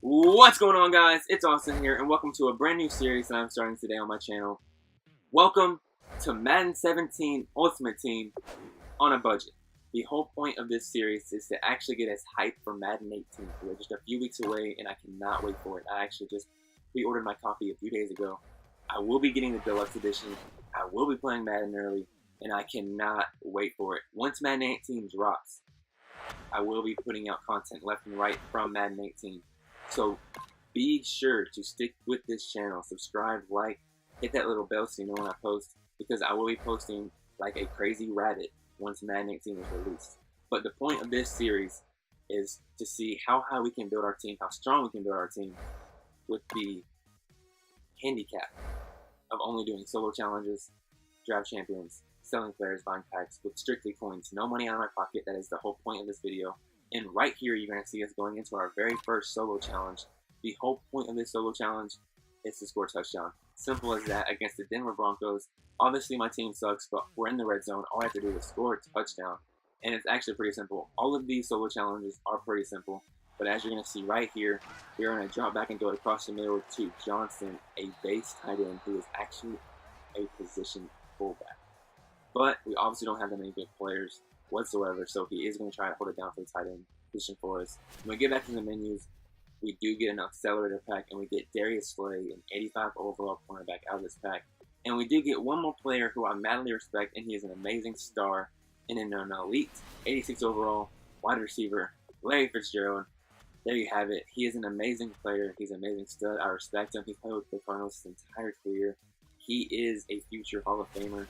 What's going on, guys? It's Austin here, and welcome to a brand new series that I'm starting today on my channel. Welcome to Madden 17 Ultimate Team on a budget. The whole point of this series is to actually get us hyped for Madden 18. We're just a few weeks away, and I cannot wait for it. I actually just pre-ordered my copy a few days ago. I will be getting the deluxe edition. I will be playing Madden early, and I cannot wait for it. Once Madden 18 drops, I will be putting out content left and right from Madden 18. So be sure to stick with this channel, subscribe, like, hit that little bell so you know when I post, because I will be posting like a crazy rabbit once Madden 18 is released. But the point of this series is to see how high we can build our team, how strong we can build our team with the handicap of only doing solo challenges, draft champions, selling players, buying packs with strictly coins, no money out of my pocket. That is the whole point of this video. And right here, you're going to see us going into our very first solo challenge. The whole point of this solo challenge is to score a touchdown. Simple as that against the Denver Broncos. Obviously, my team sucks, but we're in the red zone. All I have to do is score a touchdown. And it's actually pretty simple. All of these solo challenges are pretty simple. But as you're going to see right here, we're going to drop back and go across the middle to Johnson, a base tight end who is actually a position fullback. But we obviously don't have that many good players whatsoever, so he is going to try to hold it down for the tight end position for us. When we get back to the menus, we do get an accelerator pack, and we get Darius Slay, an 85 overall cornerback out of this pack. And we do get one more player who I madly respect, and he is an amazing star, and an elite 86 overall wide receiver, Larry Fitzgerald. There you have it. He is an amazing player. He's an amazing stud. I respect him. He's played with the Cardinals his entire career. He is a future Hall of Famer.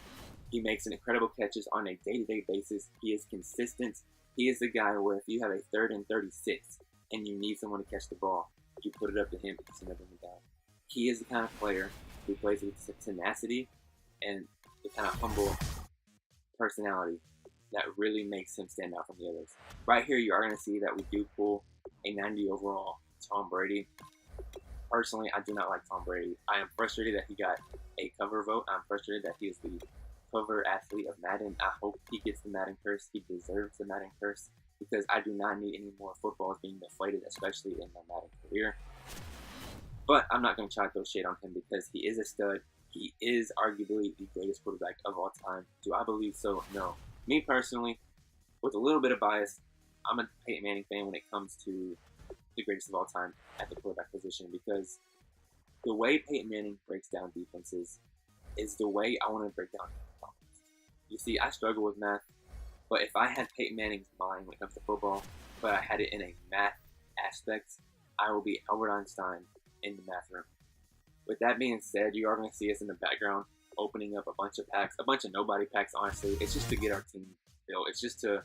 He makes incredible catches on a day-to-day basis. He is consistent. He is the guy where if you have a 3rd and 36 and you need someone to catch the ball, you put it up to him to never bring it down. He is the kind of player who plays with tenacity and the kind of humble personality that really makes him stand out from the others. Right here, you are going to see that we do pull a 90 overall Tom Brady. Personally, I do not like Tom Brady. I am frustrated that he got a cover vote. I'm frustrated that he is the cover athlete of Madden. I hope he gets the Madden curse. He deserves the Madden curse because I do not need any more footballs being deflated, especially in my Madden career. But I'm not going to try to throw shade on him because he is a stud. He is arguably the greatest quarterback of all time. Do I believe so? No. Me personally, with a little bit of bias, I'm a Peyton Manning fan when it comes to the greatest of all time at the quarterback position, because the way Peyton Manning breaks down defenses is the way I want to break down offense. You see, I struggle with math, but if I had Peyton Manning's mind when it comes to football, but I had it in a math aspect, I will be Albert Einstein in the math room. With that being said, you are going to see us in the background opening up a bunch of packs, a bunch of nobody packs, honestly. It's just to get our team built. It's just to,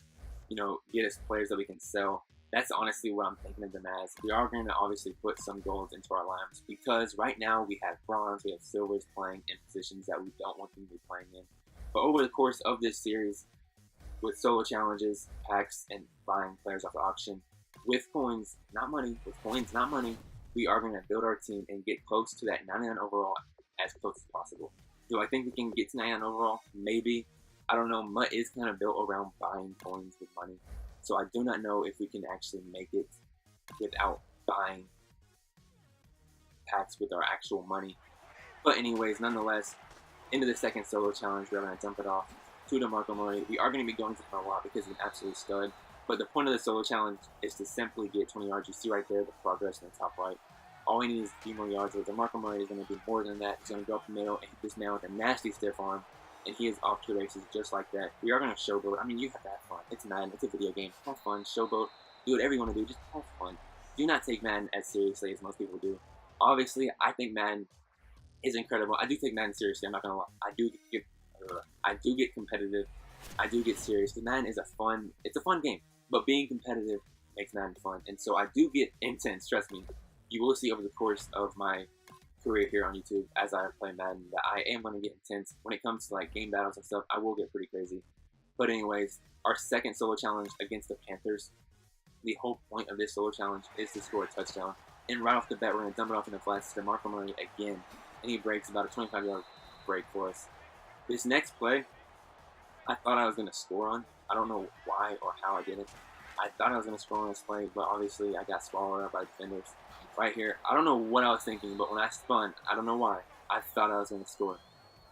get us players that we can sell. That's honestly what I'm thinking of them as. We are going to obviously put some golds into our lineups because right now we have bronze, we have silvers playing in positions that we don't want them to be playing in. But over the course of this series, with solo challenges, packs, and buying players off the auction, with coins, not money, we are going to build our team and get close to that 99 overall as close as possible. Do I think we can get to 99 overall? Maybe. I don't know. MUT is kind of built around buying coins with money. So I do not know if we can actually make it without buying packs with our actual money. But anyways, nonetheless, into the second solo challenge, we're going to dump it off to DeMarco Murray. We are going to be going to him a lot because he's an absolute stud. But the point of the solo challenge is to simply get 20 yards. You see right there the progress in the top right. All we need is a few more yards. DeMarco Murray is going to do more than that. He's going to go up the middle and hit this man with a nasty stiff arm. And he is off to the races just like that. We are going to showboat. I mean, you have to have fun. It's Madden. It's a video game. Have fun. Showboat. Do whatever you want to do. Just have fun. Do not take Madden as seriously as most people do. Obviously, I think Madden is incredible. I do take Madden seriously. I'm not going to lie. I do get competitive. I do get serious. Because Madden is it's a fun game. But being competitive makes Madden fun. And so I do get intense. Trust me. You will see over the course of my career here on YouTube as I play Madden that I am going to get intense. When it comes to like game battles and stuff, I will get pretty crazy. But anyways, our second solo challenge against the Panthers, the whole point of this solo challenge is to score a touchdown. And right off the bat, we're going to dump it off in the flats to DeMarco Murray again. And he breaks about a 25-yard break for us. This next play, I thought I was going to score on. I don't know why or how I did it. I thought I was going to score on this play, but obviously I got swallowed up by defenders. right here. I don't know what I was thinking, but when I spun, I don't know why, I thought I was going to score.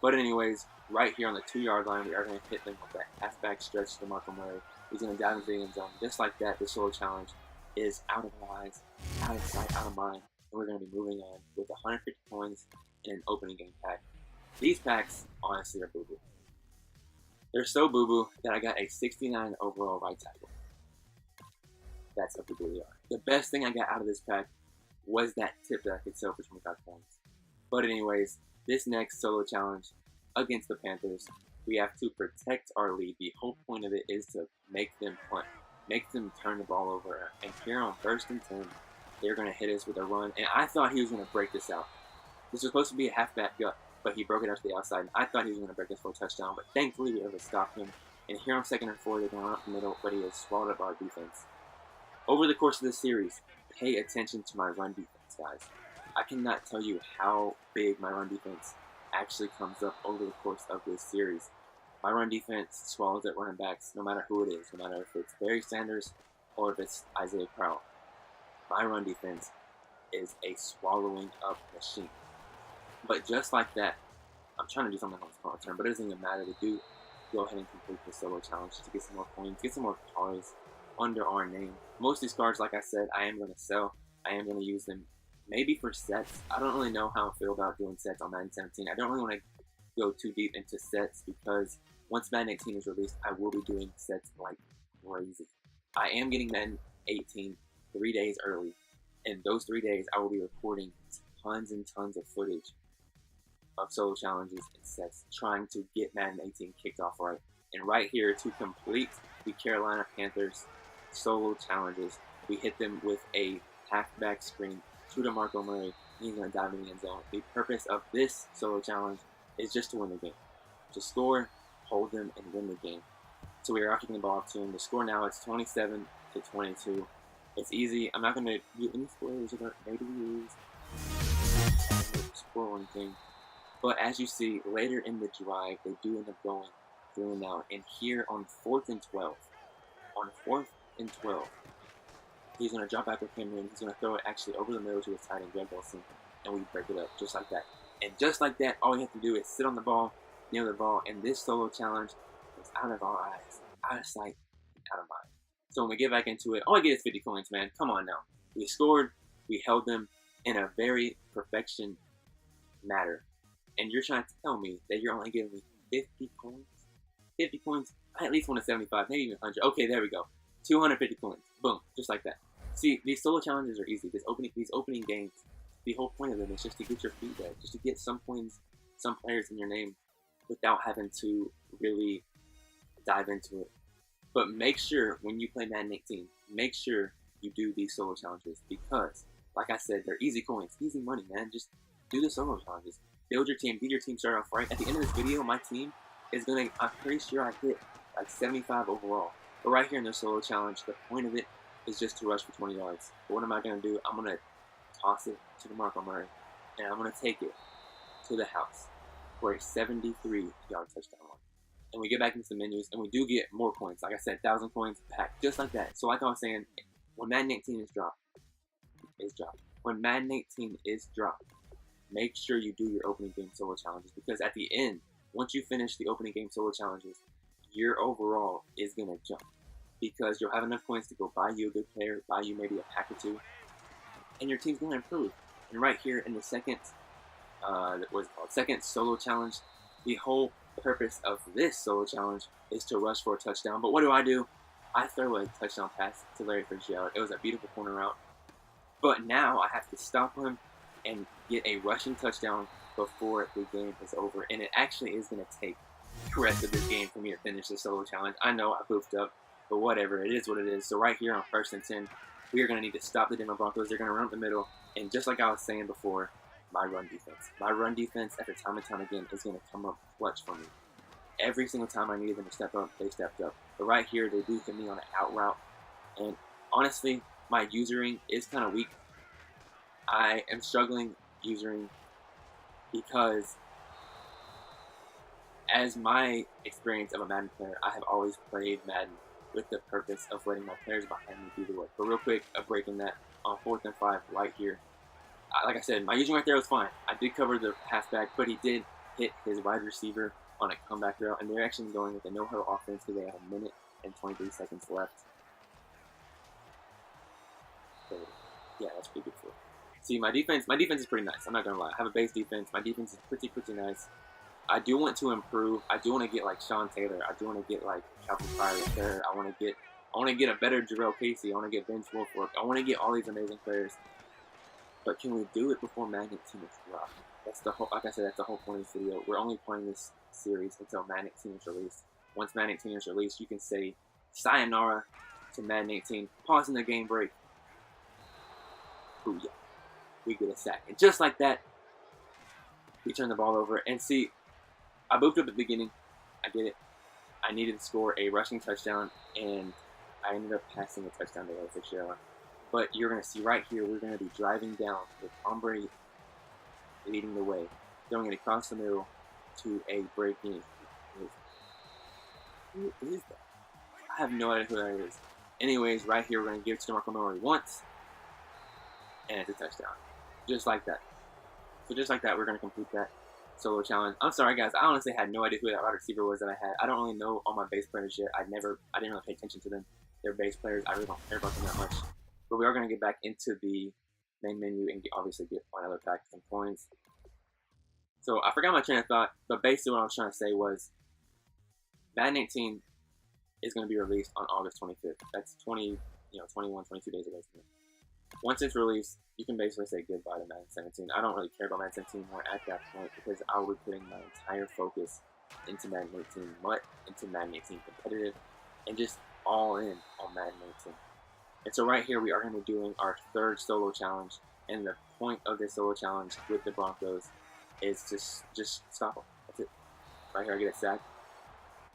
But anyways, right here on the 2-yard line, we are going to hit them with that halfback stretch to DeMarco Murray. He's going to dive into the end zone. Just like that, the solo challenge is out of our eyes, out of sight, out of mind. And we're going to be moving on with 150 coins in an opening game pack. These packs, honestly, are boo-boo. They're so boo-boo that I got a 69 overall right tackle. That's how boo-boo they are. The best thing I got out of this pack was that tip that I could sell for 25 coins. But anyways, this next solo challenge against the Panthers, we have to protect our lead. The whole point of it is to make them punt, make them turn the ball over. And here on 1st and 10, they're going to hit us with a run. And I thought he was going to break this out. This was supposed to be a halfback gut, but he broke it out to the outside. And I thought he was going to break this for a touchdown, but thankfully we were able to stop him. And here on 2nd and 4, they're going to run up the middle, but he has swallowed up our defense. Over the course of this series, pay attention to my run defense, guys. I cannot tell you how big my run defense actually comes up over the course of this series. My run defense swallows at running backs, no matter who it is, no matter if it's Barry Sanders or if it's Isaiah Crowell. My run defense is a swallowing up machine. But just like that, I'm trying to do something on this punt return, but it doesn't even matter to do. Go ahead and complete the solo challenge to get some more coins, get some more cards under our name. Most of these cards, like I said, I am going to sell. I am going to use them maybe for sets. I don't really know how I feel about doing sets on Madden 17. I don't really want to go too deep into sets because once Madden 18 is released, I will be doing sets like crazy. I am getting Madden 18 3 days early. And those 3 days, I will be recording tons and tons of footage of solo challenges and sets, trying to get Madden 18 kicked off right. And right here, to complete the Carolina Panthers solo challenges, we hit them with a halfback screen to DeMarco Murray. He's going to dive in the end zone. The purpose of this solo challenge is just to win the game. To score, hold them, and win the game. So we are kicking the ball up to him. The score now is 27-22. It's easy. I'm not going to do any spoilers about maybe lose. Spoil anything. But as you see, later in the drive, they do end up going 3-and-out. And here on 4th and 12, he's going to drop back with Cameron. He's going to throw it actually over the middle to his tight end, Greg Wilson, and we break it up just like that. And just like that, all we have to do is sit on the ball, near the ball, and this solo challenge is out of our eyes, out of sight, out of mind. So when we get back into it, all I get is 50 coins, man. Come on now. We scored, we held them in a very perfection matter. And you're trying to tell me that you're only giving me 50 coins? 50 coins? I at least want a 75, maybe even 100. Okay, there we go. 250 coins. Boom. Just like that. See, these solo challenges are easy. These opening games, the whole point of them is just to get your feet wet, just to get some coins, some players in your name without having to really dive into it. But make sure when you play Madden 18, make sure you do these solo challenges because, like I said, they're easy coins, easy money, man. Just do the solo challenges. Build your team, get your team started off right. At the end of this video, my team is going to, I'm pretty sure I hit like 75 overall. But right here in the solo challenge, the point of it is just to rush for 20 yards. But what am I going to do? I'm going to toss it to DeMarco Murray, and I'm going to take it to the house for a 73-yard touchdown run. And we get back into the menus, and we do get more coins. Like I said, 1,000 coins packed, just like that. So like I was saying, when Madden 18 is dropped, when Madden 18 is dropped, make sure you do your opening game solo challenges because at the end, once you finish the opening game solo challenges, your overall is going to jump because you'll have enough coins to go buy you a good player, buy you maybe a pack or two, and your team's going to improve. And right here in the second, second solo challenge, the whole purpose of this solo challenge is to rush for a touchdown. But what do? I throw a touchdown pass to Larry Fitzgerald. It was a beautiful corner route. But now I have to stop him and get a rushing touchdown before the game is over. And it actually is going to take the rest of this game for me to finish the solo challenge. I know I poofed up, but whatever. It is what it is. So right here on 1st and 10, we are going to need to stop the Denver Broncos. They're going to run up the middle. And just like I was saying before, my run defense after time and time again is going to come up clutch for me. Every single time I needed them to step up, they stepped up. But right here, they do hit me on an out route. And honestly, my usering is kind of weak. I am struggling usering because as my experience of a Madden player, I have always played Madden with the purpose of letting my players behind me do the work. But real quick, a break in that on 4th and 5 right here. like I said, my using right there was fine. I did cover the halfback, but he did hit his wide receiver on a comeback route, and they're actually going with a no-huddle offense because they have 1:23 left. So, yeah, that's pretty good for it. See, my defense is pretty nice. I'm not gonna lie. I have a base defense. My defense is pretty nice. I do want to improve. I do want to get like Sean Taylor. I do want to get like Calvin Pryor there. I want to get a better Jarrell Casey. I want to get Vince Wilfork. I want to get all these amazing players. But can we do it before Madden 18 is dropped? That's the whole. Like I said, that's the whole point of this video. We're only playing this series until Madden 18 is released. Once Madden 18 is released, you can say sayonara to Madden 18. Pausing the game break. Ooh, yeah. We get a sack. And just like that, we turn the ball over. And see, I booped up at the beginning. I get it. I needed to score a rushing touchdown, and I ended up passing a touchdown to Larry Fitzgerald. But you're going to see right here, we're going to be driving down with Tom Brady leading the way, throwing it across the middle to a breaking. Who is that? I have no idea who that is. Anyways, right here, we're going to give it to DeMarco Murray once, and it's a touchdown. Just like that. So just like that, we're going to complete that solo challenge. I'm sorry, guys. I honestly had no idea who that wide receiver was that I had. I don't really know all my base players yet. I didn't really pay attention to them. They're base players. I really don't care about them that much. But we are going to get back into the main menu and obviously get another pack of some coins. So I forgot my train of thought, but basically what I was trying to say was Madden 18 is going to be released on August 25th. That's 21, 22 days away from it. Once it's released, you can basically say goodbye to Madden 17. I don't really care about Madden 17 more at that point because I will be putting my entire focus into Madden 18, into Madden 18 competitive, and just all in on Madden 18. And so right here, we are going to be doing our third solo challenge, and the point of this solo challenge with the Broncos is to just stop them. That's it. Right here, I get a sack,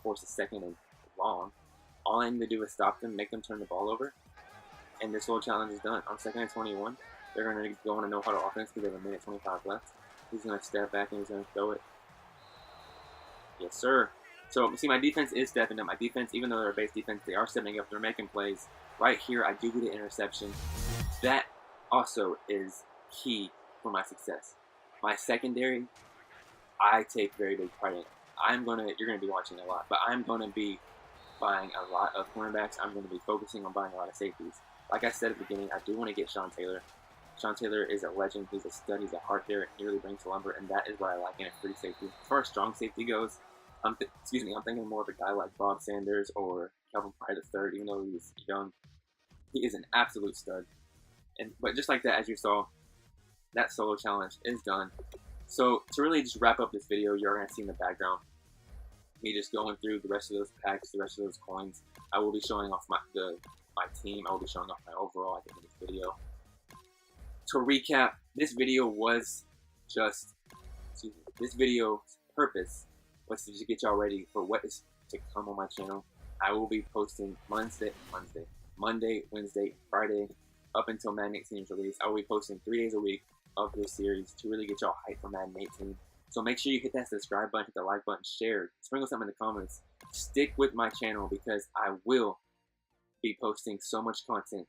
force a second and long. All I need to do is stop them, make them turn the ball over, and this little challenge is done. On 2nd and 21, they're going to go on a no-huddle offense because they have 1:25 left. He's going to step back and he's going to throw it. Yes, sir. So, see, my defense is stepping up. My defense, even though they're a base defense, they are stepping up. They're making plays. Right here, I do get an interception. That also is key for my success. My secondary, I take very big pride in. You're going to be watching a lot, but I'm going to be buying a lot of cornerbacks. I'm going to be focusing on buying a lot of safeties. Like I said at the beginning, I do want to get Sean Taylor. Sean Taylor is a legend. He's a stud. He's a hard hitter. He really brings lumber, and that is what I like in a free safety. As far as strong safety goes, I'm thinking more of a guy like Bob Sanders or Calvin Pryor III, even though he's young. He is an absolute stud. But just like that, as you saw, that solo challenge is done. So to really just wrap up this video, you're going to see in the background me just going through the rest of those packs, the rest of those coins. I will be showing off my team. I will be showing off my overall at the end of this video. To recap, this video was this video's purpose was to just get y'all ready for what is to come on my channel. I will be posting Monday, Wednesday, Friday, up until Madden 18 is released. I will be posting 3 days a week of this series to really get y'all hyped for Madden 18. So make sure you hit that subscribe button, hit the like button, share, sprinkle something in the comments. Stick with my channel because I will be posting so much content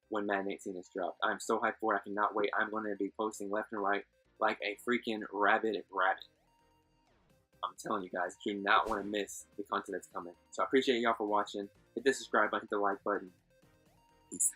when Madden 18 is dropped. I'm so hyped for it. I cannot wait. I'm going to be posting left and right like a freaking rabid rabbit. I'm telling you guys, you do not want to miss the content that's coming. So I appreciate y'all for watching. Hit the subscribe button, hit the like button. Peace.